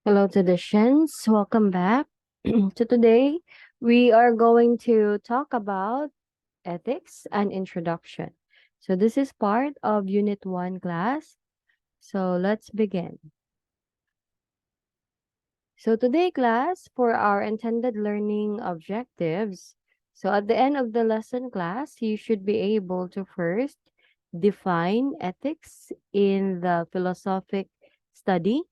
Hello, traditions. Welcome back. So today we are going to talk about ethics and introduction. So this is part of Unit 1 class. So let's begin. So today class for our intended learning objectives. So at the end of the lesson class, you should be able to first define ethics in the philosophic study.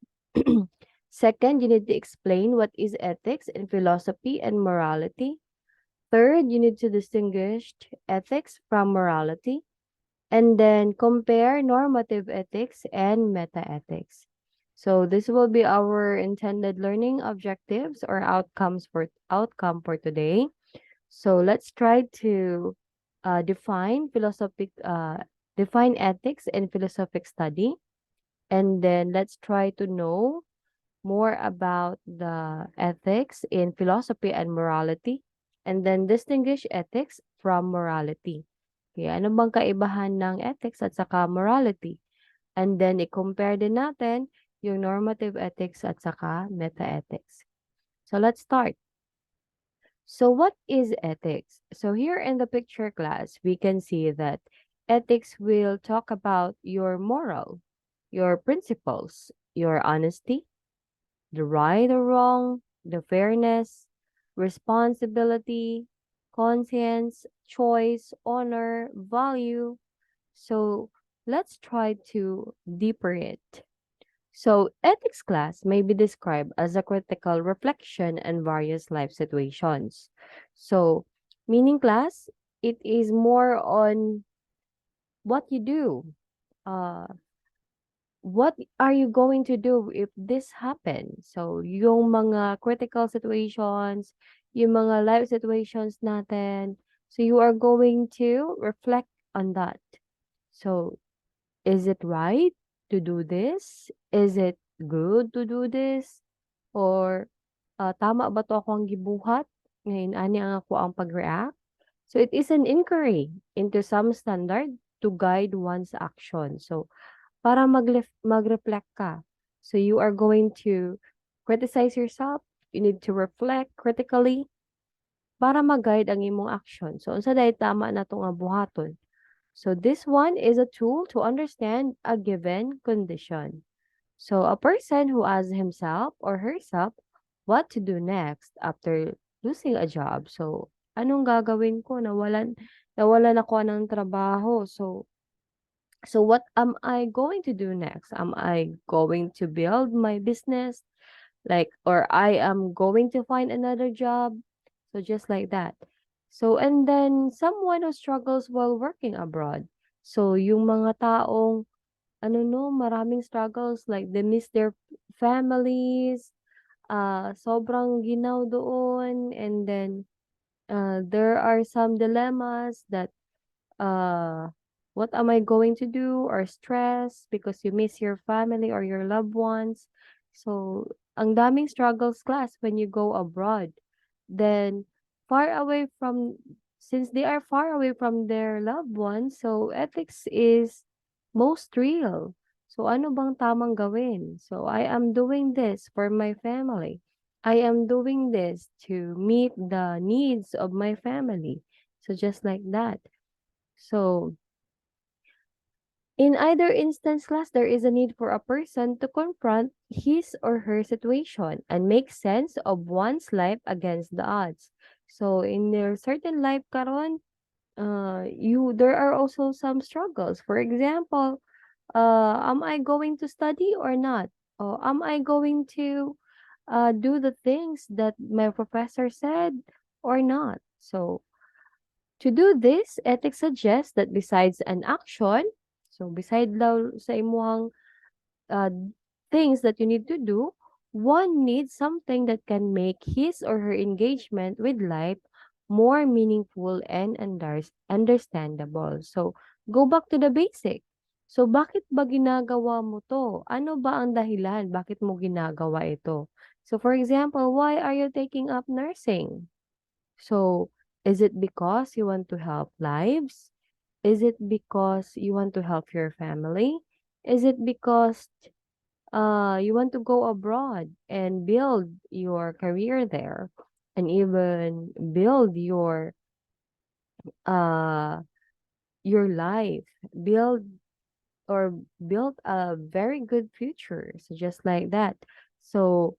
Second, you need to explain what is ethics in philosophy and morality. Third, you need to distinguish ethics from morality. And then compare normative ethics and meta-ethics. So this will be our intended learning objectives or outcome for today. So let's try to define ethics in philosophic study, and then let's try to know more about the ethics in philosophy and morality, and then distinguish ethics from morality. Okay, ano bang kaibahan ng ethics at saka morality? And then i-compare din natin yung normative ethics at saka meta-ethics. So let's start. So what is ethics? So here in the picture class, we can see that ethics will talk about your moral, your principles, your honesty, the right or wrong, the fairness, responsibility, conscience, choice, honor, value. So let's try to deeper it. So ethics class may be described as a critical reflection in various life situations. So meaning class, it is more on what you do. Uh, what are you going to do if this happens? So, yung mga critical situations, yung mga life situations natin, so you are going to reflect on that. So, is it right to do this? Is it good to do this? Or tama ba to akong gibuhat? Ngayon, ani ang ako ang pag-react? So, it is an inquiry into some standard to guide one's action. So, para mag-reflect ka. So you are going to criticize yourself. You need to reflect critically para mag-guide ang imong action. So unsa day tama na nga buhaton. So this one is a tool to understand a given condition. So a person who asks himself or herself what to do next after losing a job. So anong gagawin ko? Nawalan ako ng trabaho. So what am I going to do next? Am I going to build my business? Like, or I am going to find another job? So just like that. So, and then someone who struggles while working abroad. So, yung mga taong, ano no, maraming struggles, like they miss their families, sobrang ginaw doon, and then there are some dilemmas that uh what am I going to do, or stress because you miss your family or your loved ones. So ang daming struggles class when you go abroad. Then far away from since they are far away from their loved ones, so ethics is most real. So ano bang tamang gawin? So I am doing this for my family. I am doing this to meet the needs of my family. So just like that. So, in either instance class, there is a need for a person to confront his or her situation and make sense of one's life against the odds. So, in your certain life karon, there are also some struggles. For example, am I going to study or not? Or am I going to do the things that my professor said or not? So, to do this, ethics suggests that besides an action, so beside daw sa imuhang uh, things that you need to do, one needs something that can make his or her engagement with life more meaningful and understandable. So, go back to the basic. So, bakit ba ginagawa mo to? Ano ba ang dahilan? Bakit mo ginagawa ito? So, for example, why are you taking up nursing? So, is it because you want to help lives? Is it because you want to help your family? Is it because you want to go abroad and build your career there, and even build uh your life, build or build a very good future. So just like that. So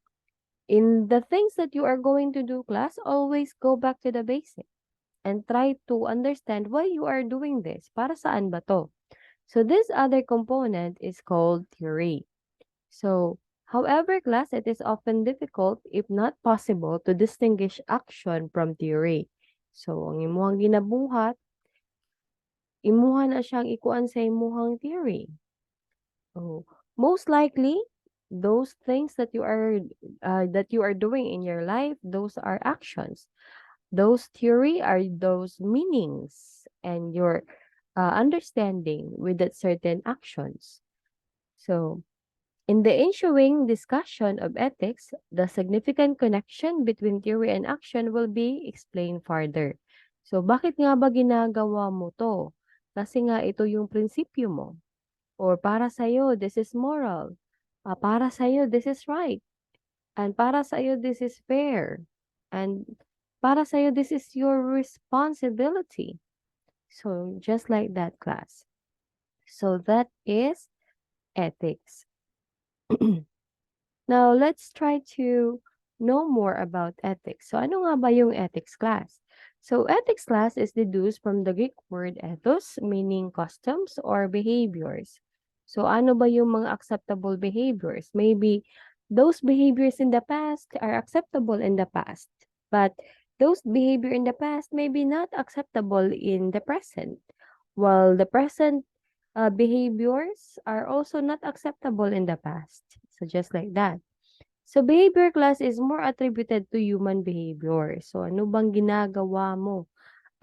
in the things that you are going to do, class, always go back to the basic and try to understand why you are doing this. Para saan ba to? So this other component is called theory. So, however, class, it is often difficult, if not possible, to distinguish action from theory. So, ang imuhang ginabuhat, imuha na siyang ikuan sa imuhang theory. So, most likely, those things that you are doing in your life, those are actions. Those theory are those meanings and your understanding with that certain actions. So, in the ensuing discussion of ethics, the significant connection between theory and action will be explained further. So, bakit nga ba ginagawa mo to? Kasi nga ito yung prinsipyo mo. Or para sa'yo, this is moral. Para sa'yo, this is right. And para sa'yo, this is fair. And para sa'yo, this is your responsibility. So, just like that, class. So, that is ethics. Now, let's try to know more about ethics. So, ano nga ba yung ethics class? So, ethics class is deduced from the Greek word ethos, meaning customs or behaviors. So, ano ba yung mga acceptable behaviors? Maybe those behaviors in the past are acceptable in the past, but those behavior in the past may be not acceptable in the present, while the present behaviors are also not acceptable in the past. So just like that. So behavior class is more attributed to human behavior. So ano bang ginagawa mo?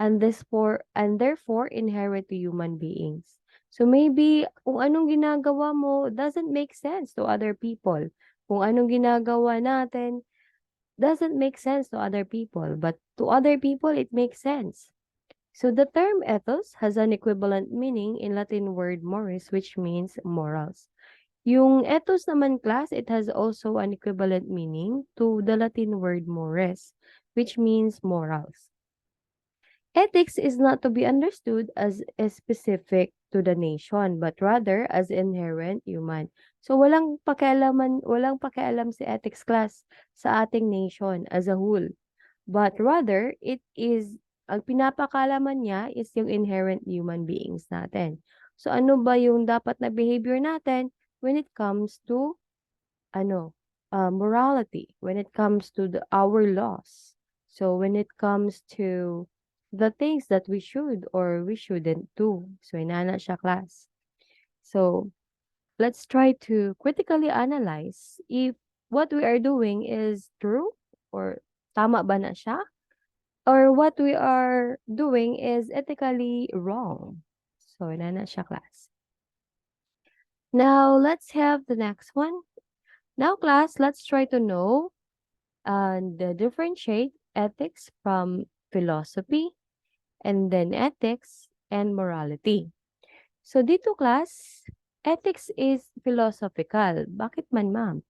And therefore inherent to human beings. So maybe kung anong ginagawa mo doesn't make sense to other people. Kung anong ginagawa natin doesn't make sense to other people, but to other people it makes sense. So the term ethos has an equivalent meaning in Latin word mores, which means morals. Yung ethos naman, class, it has also an equivalent meaning to the Latin word mores, which means morals. Ethics is not to be understood as a specific to the nation, but rather as inherent human. So walang pakialam si ethics class sa ating nation as a whole. But rather, ang pinapakalaman niya is yung inherent human beings natin. So, ano ba yung dapat na behavior natin when it comes to, morality, when it comes to our laws. So, when it comes to the things that we should or we shouldn't do. So, inana siya, class. So, let's try to critically analyze if what we are doing is true or tama ba na siya, or what we are doing is ethically wrong. So, inana siya, class. Now, let's have the next one. Now, class, let's try to know and differentiate ethics from philosophy, and then ethics and morality. So, dito, class, ethics is philosophical. Bakit man, ma'am?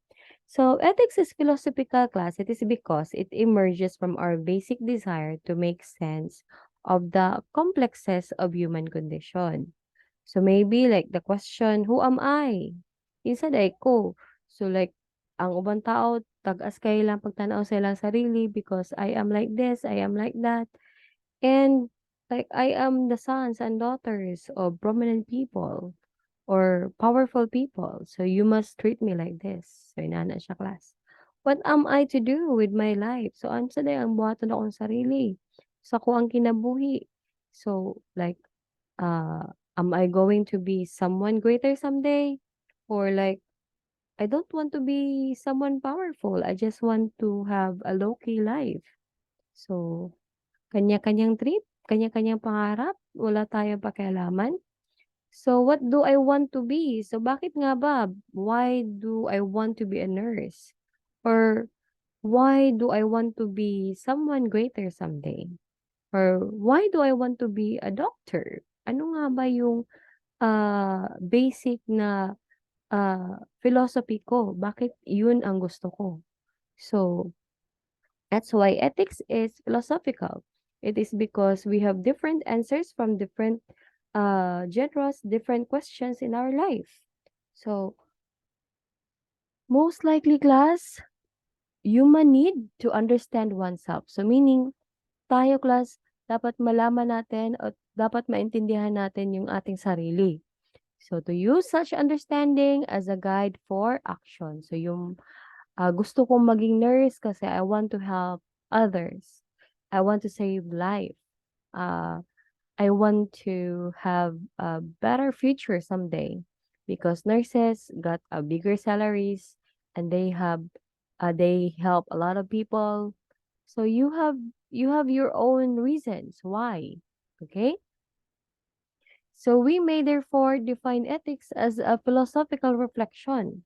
So, ethics is philosophical, class. It is because it emerges from our basic desire to make sense of the complexes of human condition. So, maybe like the question, who am I? Isa day ko. So, like, ang ubang tao, tag-as kayo lang pagtanaw sa ilang sarili because I am like this, I am like that. And, like, I am the sons and daughters of prominent people or powerful people. So you must treat me like this. So inana siya, class. What am I to do with my life? So ano sa day ang buhaton akong sarili. Sa ko ang kinabuhi. So like, am I going to be someone greater someday? Or like, I don't want to be someone powerful. I just want to have a low-key life. So, kanya-kanyang trip, kanya-kanyang pangarap, wala tayong pakialaman. So, what do I want to be? So, bakit nga ba? Why do I want to be a nurse? Or why do I want to be someone greater someday? Or why do I want to be a doctor? Ano nga ba yung basic na philosophy ko. Bakit yun ang gusto ko? So, that's why ethics is philosophical. It is because we have different answers from different genres, different questions in our life. So, most likely class, human need to understand oneself. So, meaning, tayo class, dapat malaman natin at dapat maintindihan natin yung ating sarili. So, to use such understanding as a guide for action. So, yung gusto kong maging nurse kasi I want to help others. I want to save life. Uh, I want to have a better future someday because nurses got a bigger salaries and they help a lot of people. So you have your own reasons why. Okay? So we may therefore define ethics as a philosophical reflection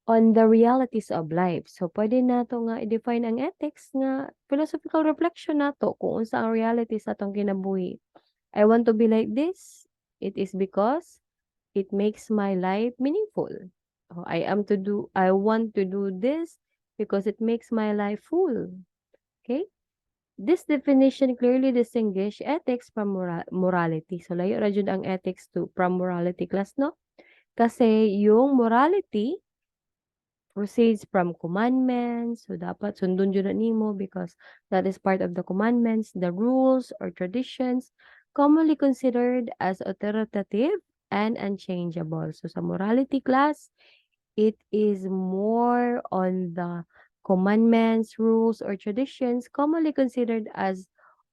on the realities of life. So, pwede nato nga i-define ang ethics nga philosophical reflection nato kung unsa ang realities atong kinabuhi. I want to be like this. It is because it makes my life meaningful. I want to do this because it makes my life full. Okay? This definition clearly distinguish ethics from morality. So, layo ra jud ang ethics from morality class, no? Kasi yung morality proceeds from commandments. So, dapat sundon yun na nimo because that is part of the commandments, the rules or traditions commonly considered as authoritative and unchangeable. So, sa morality class, it is more on the commandments, rules, or traditions commonly considered as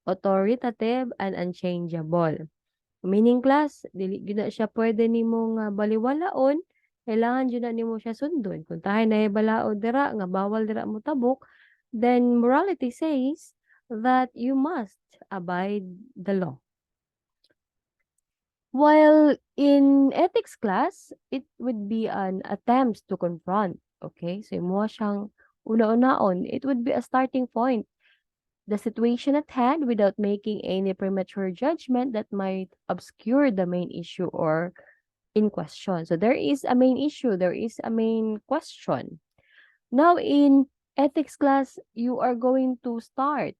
authoritative and unchangeable. Meaning class, dili gyud na siya pwede nimong baliwalaon, kailangan gyud na nimo siya sundon. Kung tahay nahibalaod dira nga bawal dira mo tabok, then morality says that you must abide the law. While in ethics class, it would be an attempt to confront. Okay? So, imo siyang una-unaon. It would be a starting point. The situation at hand without making any premature judgment that might obscure the main issue or in question. So, there is a main issue. There is a main question. Now, in ethics class, you are going to start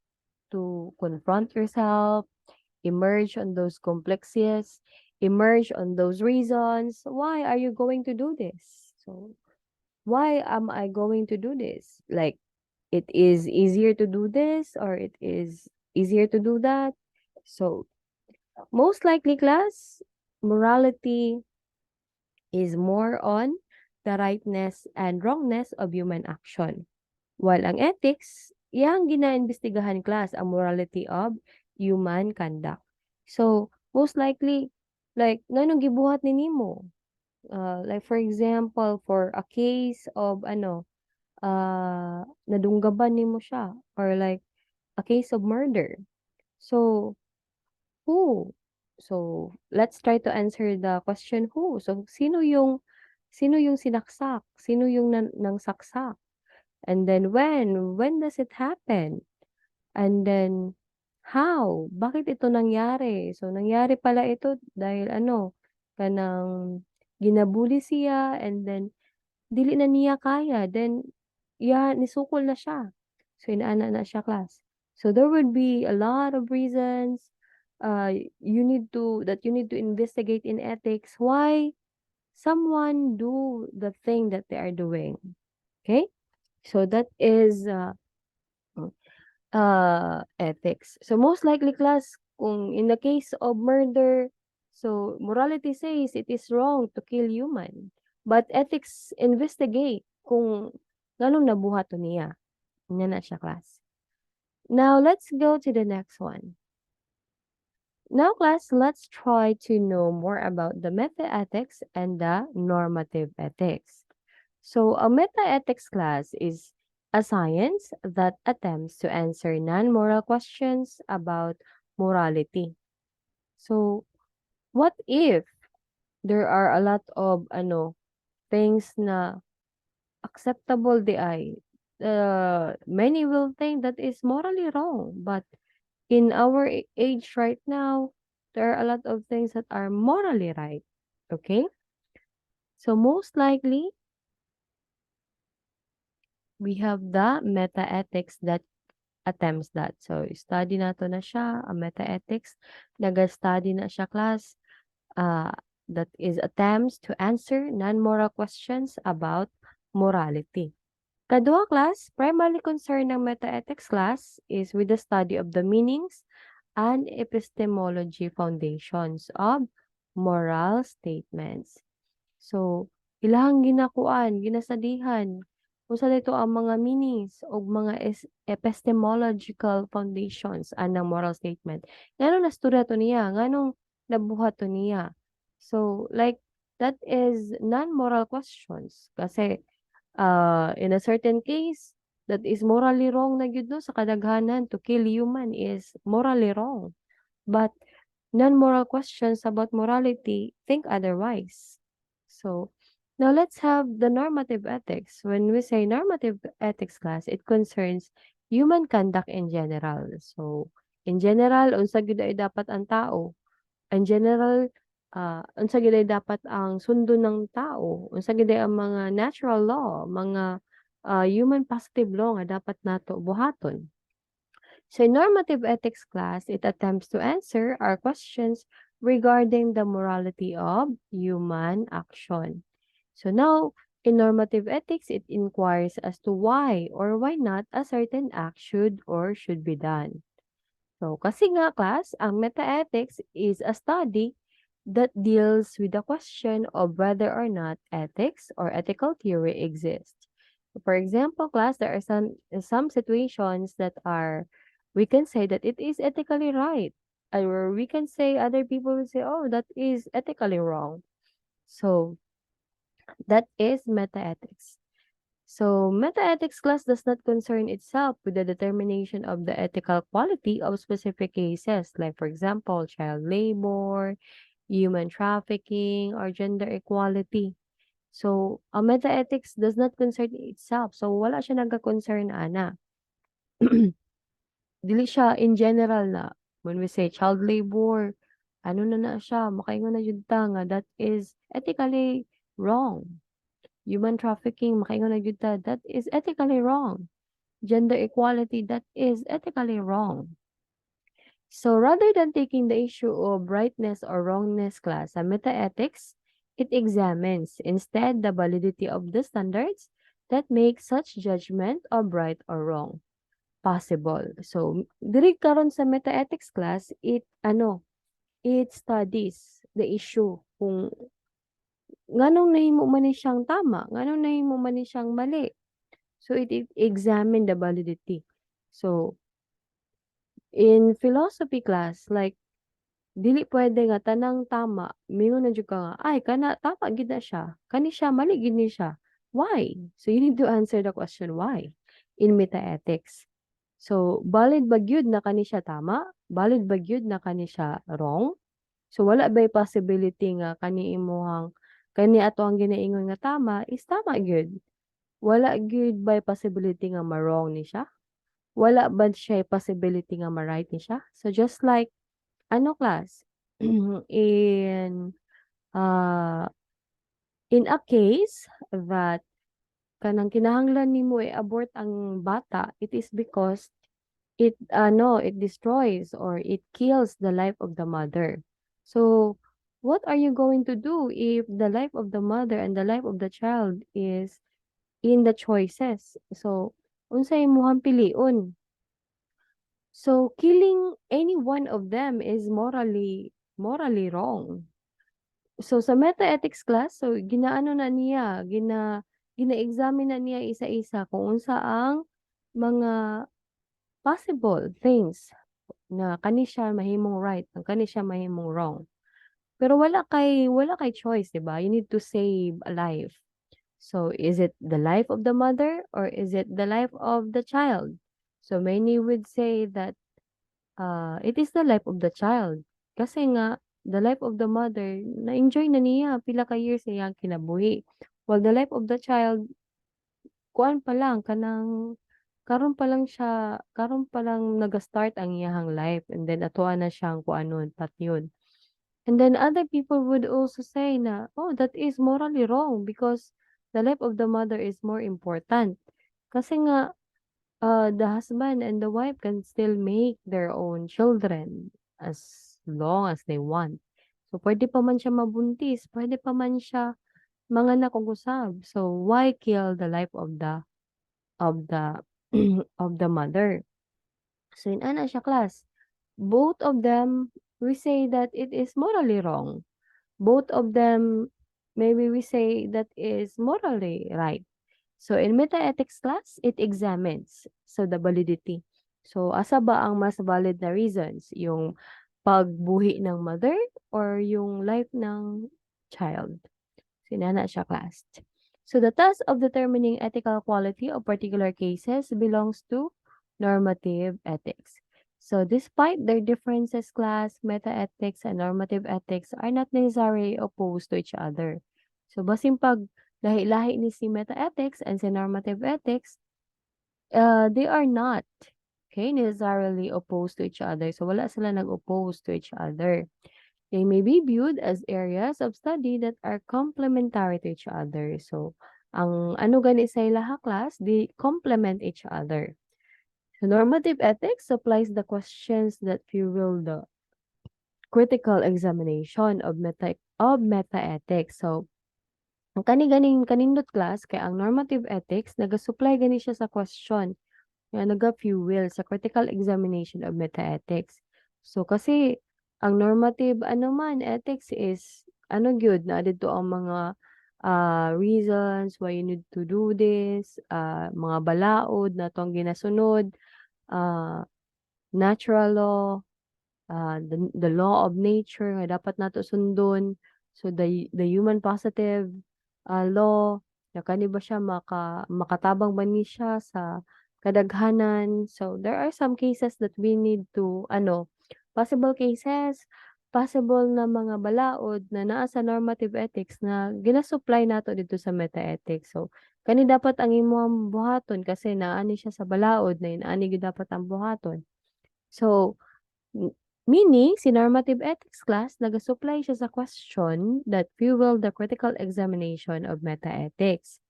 to confront yourself, emerge on those complexities, emerge on those reasons. Why are you going to do this? So, why am I going to do this? Like, it is easier to do this or it is easier to do that. So, most likely, class, morality is more on the rightness and wrongness of human action. While ang ethics, iyang ginaimbestigahan class ang morality of human conduct. So, most likely, like, nanong gibuhat ni nimo? Like, for example, for a case of, nadunggaban nimo siya. Or like, a case of murder. So, who? So, let's try to answer the question who. So, sino yung sinaksak? Sino yung nangsaksak? And then when does it happen? And then how? Bakit ito nangyari? So, nangyari pala ito dahil kanang ginabuli siya and then dili na niya kaya. Then, nisukol na siya. So, inaana na siya class. So, there would be a lot of reasons you need to investigate in ethics why someone do the thing that they are doing. Okay? So, that is ethics. So, most likely class, kung in the case of murder, so morality says it is wrong to kill human. But ethics investigate kung nganong nabuhat to niya. Nya na siya class. Now, let's go to the next one. Now, class, let's try to know more about the meta-ethics and the normative ethics. So, a meta-ethics class is a science that attempts to answer non-moral questions about morality. So, what if there are a lot of things na acceptable di ay? Many will think that is morally wrong, but in our age right now, there are a lot of things that are morally right. Okay? So most likely, we have the meta-ethics that attempts that. So study na to na siya, ang meta-ethics. Nag-study na siya class. Uh, that is attempts to answer non-moral questions about morality. Kadua class, primarily concern ng meta-ethics class is with the study of the meanings and epistemology foundations of moral statements. So, ilahang ginakuan, ginasadihan, kung sa dito ang mga meanings o mga epistemological foundations anang moral statement. Ngano nasturya to niya, nganong nabuhat to niya. So, like, that is non-moral questions. Kasi, in a certain case, that is morally wrong na gyud no sa kadaghanan to kill human is morally wrong. But non-moral questions about morality think otherwise. So now let's have the normative ethics. When we say normative ethics class, it concerns human conduct in general. So in general, unsa gyud ay dapat ang tao? In general, unsa gyud ay dapat ang sundo ng tao? Unsa gyud ay ang mga natural law, mga human positive law nga dapat nato buhaton? So in normative ethics class, it attempts to answer our questions regarding the morality of human action. So now, in normative ethics, it inquires as to why or why not a certain act should or should be done. So kasi nga class, ang meta-ethics is a study that deals with the question of whether or not ethics or ethical theory exists. For example, class, there are some situations that are we can say that it is ethically right, or we can say other people will say, oh, that is ethically wrong. So that is meta-ethics. So, meta-ethics class does not concern itself with the determination of the ethical quality of specific cases, like for example, child labor, human trafficking, or gender equality. So, ang meta-ethics does not concern itself. So, wala siya nagka-concern, ana. Dili siya in general na, when we say child labor, ano na siya, makaingon na jud ta nga that is ethically wrong. Human trafficking, makaingon na jud ta, that is ethically wrong. Gender equality, that is ethically wrong. So rather than taking the issue of rightness or wrongness class sa meta-ethics, it examines instead the validity of the standards that make such judgment of right or wrong possible. So diri karon sa meta-ethics class, it studies the issue kung nganong nahimo man ni siyang tama, nganong nahimo man ni siyang mali. So it examine the validity. So in philosophy class, like, dili pwede nga tanang tama, mingon na jud ka nga, ay kana tama gid na siya, kani siya mali gid ni siya. Why? So you need to answer the question why in meta-ethics. So valid ba gyud na kani siya tama? Valid ba gyud na kani siya wrong? So wala ba'y possibility nga kani ato ang ginaingon nga tama is tama gyud? Wala gyud ba'y possibility nga ma-wrong ni siya? Wala ba siya possibility nga ma-right ni siya? So just like class, in uh, in a case that kanang kinahanglan nimo i-abort ang bata, it is because it destroys or it kills the life of the mother. So what are you going to do if the life of the mother and the life of the child is in the choices? So unsay imong piliun? So killing any one of them is morally wrong. So sa meta-ethics class, so ginaano na niya, gina-examine na niya isa-isa kung unsa ang mga possible things na kani siya mahimong right, ang kani siya mahimong wrong. Pero wala kay choice, 'di ba? You need to save a life. So is it the life of the mother or is it the life of the child? So many would say that it is the life of the child. Kasi nga, the life of the mother, na-enjoy na niya, pila ka years niya kinabuhi. While the life of the child, kuan pa lang, karon pa lang nag-start ang iyahang life. And then, atuan na siyang kuanon, patyon. And then other people would also say na, oh, that is morally wrong because the life of the mother is more important. Kasi nga, the husband and the wife can still make their own children as long as they want. So, pwede pa man siya mabuntis, pwede pa man siya manganak og usab. So, why kill the life of the of the mother? So, in ana siya class, both of them, we say that it is morally wrong. Both of them, maybe we say that is morally right. So, in meta-ethics class, it examines so the validity. So, asa ba ang mas valid na reasons? Yung pagbuhi ng mother or yung life ng child? Sinana siya class. So, the task of determining ethical quality of particular cases belongs to normative ethics. So, despite their differences, class, meta-ethics, and normative ethics are not necessarily opposed to each other. So, basin pag lahi-lahi ni si meta-ethics and si normative ethics, they are not, okay, necessarily opposed to each other. So, wala sila nag-oppose to each other. They may be viewed as areas of study that are complementary to each other. So, ang ano gani sa ilaha class, they complement each other. So, normative ethics applies the questions that fuel the critical examination of meta-ethics. So, ang ganing kanindot class kay ang normative ethics naga-supply gani siya sa question nga naga-fuel sa critical examination of meta-ethics. So kasi ang normative ano man ethics is ano gyud na dito ang mga reasons why you need to do this, mga balaod na tong ginasunod, uh, natural law, the law of nature nga dapat nato sundon. So the human positive law na kani ba siya makatabang ba ni siya sa kadaghanan. So there are some cases that we need to possible cases, possible na mga balaod na naa sa normative ethics na ginasupply nato dito sa meta-ethics. So kani dapat ang imong buhaton kasi naani siya sa balaod na inaani gyud dapat ang buhaton. So M meaning, si normative ethics class naga-supply siya sa question that fuel the critical examination of meta-ethics.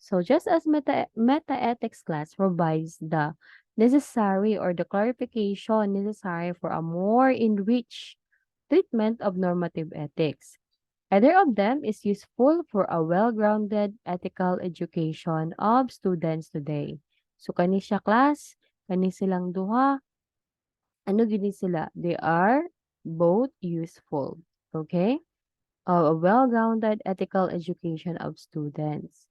So just as meta-ethics class provides the necessary or the clarification necessary for a more enriched treatment of normative ethics. Either of them is useful for a well-grounded ethical education of students today. So kani siya class, kani silang duha, ano gini sila, they are both useful. Okay? A well-grounded ethical education of students.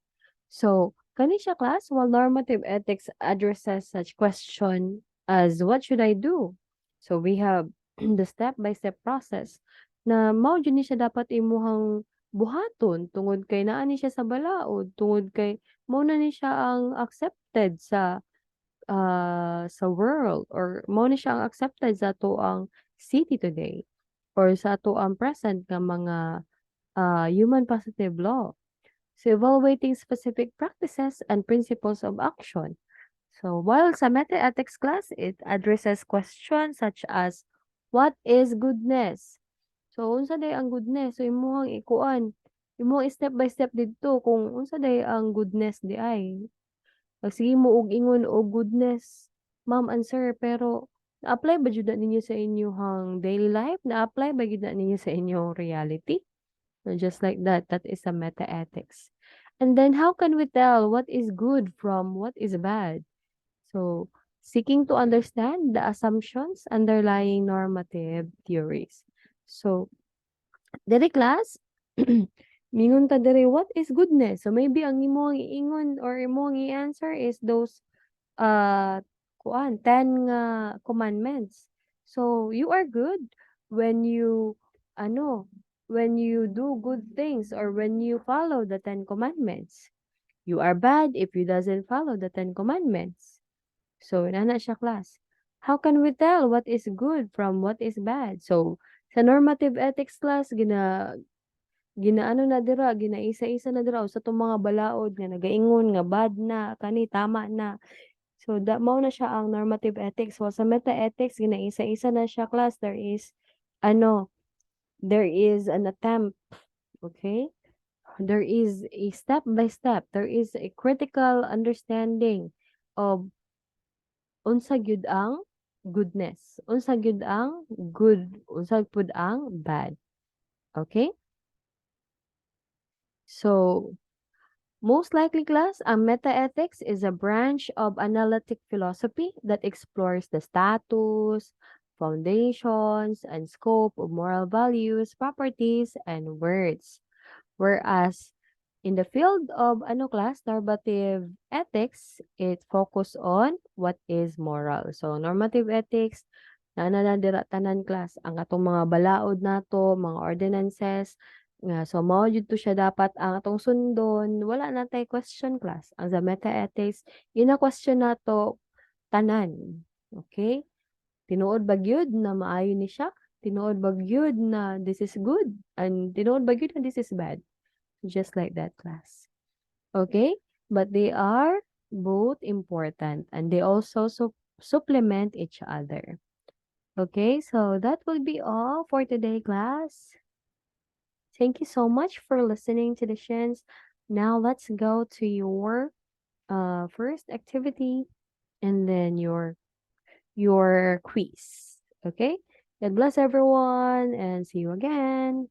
So, kani siya class, while normative ethics addresses such question as what should I do? So, we have the step-by-step process na mao jud ni siya dapat imuhang buhaton tungod kay naa ni siya sa balaod, tungod kay mao na ni siya ang accepted sa world or mao ni siya ang accepted sa atoang city today or sa atoang present nga mga human positive law. So evaluating specific practices and principles of action. So while sa meta-ethics class, it addresses questions such as what is goodness? So unsa day ang goodness? So imuhang ikuan, imuhang step by step didto kung unsa day ang goodness di ay. Sige mo og ingon og goodness, ma'am and sir, pero na-apply ba jud na ninyo sa inyong daily life? Na-apply ba jud na ninyo sa inyong reality? So just like that, that is a meta-ethics. And then how can we tell what is good from what is bad? So seeking to understand the assumptions underlying normative theories. So diri class, mingon ta diri what is goodness? So maybe ang imong iingon or imong i-answer is those uh, 10 nga commandments. So, you are good when you, ano, when you do good things or when you follow the 10 commandments. You are bad if you doesn't follow the 10 commandments. So, nana siya class. How can we tell what is good from what is bad? So, sa normative ethics class, ginaano na dira, ginaisa-isa na dira sa tong mga balaod nga nagaingon nga bad na, kani tama na. So, mao na siya ang normative ethics. While sa meta-ethics, ginaisa-isa na siya class. There is, ano, there is an attempt, okay? There is a step by step, there is a critical understanding of unsa gyud ang goodness, unsa gyud ang good, unsa pud ang bad. Okay? So, most likely class, ang metaethics is a branch of analytic philosophy that explores the status, foundations, and scope of moral values, properties, and words. Whereas in the field of ano class, normative ethics, it focus on what is moral. So normative ethics, dira tanan class, ang atong mga balaod nato, mga ordinances, nga so mao jud to siya dapat ang atong sundon, wala na tay question class. Ang sa meta ethics, ina question nato tanan. Okay? Tinuod ba gyud na maayo ni siya? Tinuod ba gyud na this is good? And tinuod ba gyud na this is bad? Just like that class. Okay? But they are both important and they also supplement each other. Okay, so that will be all for today, class. Thank you so much for listening to the Shins. Now let's go to your first activity and then your quiz. Okay? God bless everyone and see you again.